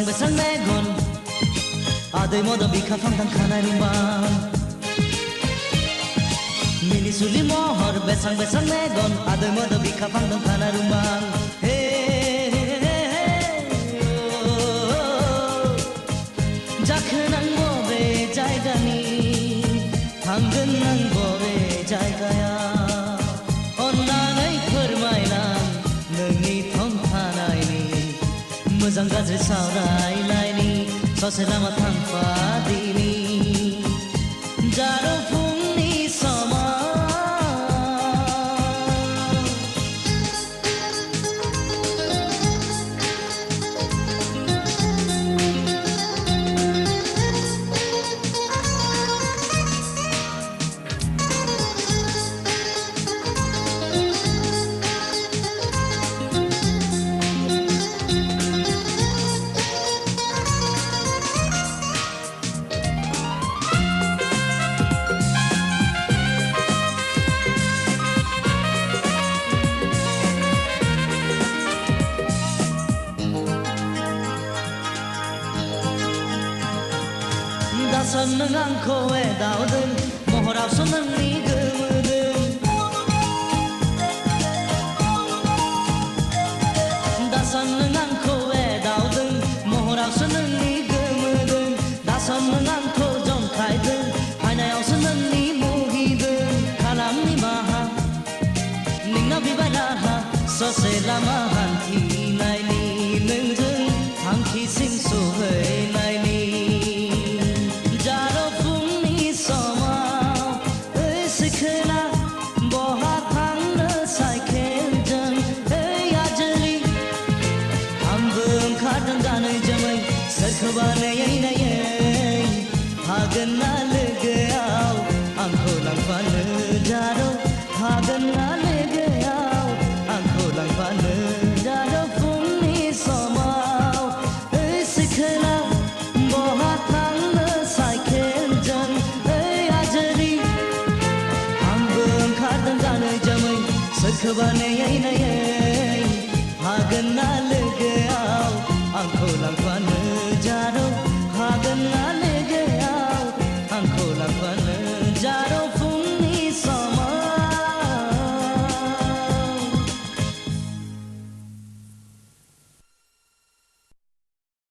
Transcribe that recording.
Besang megon Aday mo daw bikafang tang kanay rumang Mini suli mohor besang megon Aday mo daw bikafang tang kanay rumang Hey Jakhan ang bobe jaygani Hanggan ang bobe jaygaya Onnanay permainan Nungi thong thanay ni Moजां गाज्रि सावरायलायनि ससे लामा थांफादिनि जारो फुंनि समाव दासन नों आंखौ एदावदों महरावसो नोंनि गोमोदों दासन नों आंखौ एदावदों महरावसो नोंनि गोमोदों दासन नों आंखौ जंखायदों आयनायावसो नोंनि मुहिदों खालामनि माहा नोंनाव बिबाय राहा ससे लामा हान्थिनायनि नोंजों थांखिसिम सहैनायनि सोरखौबा नायै नायै हागोन ना लोगोआव आंखौ लांफानो जारौ हागोन ना लोगोआव आंखौ लांफानो coba naya naya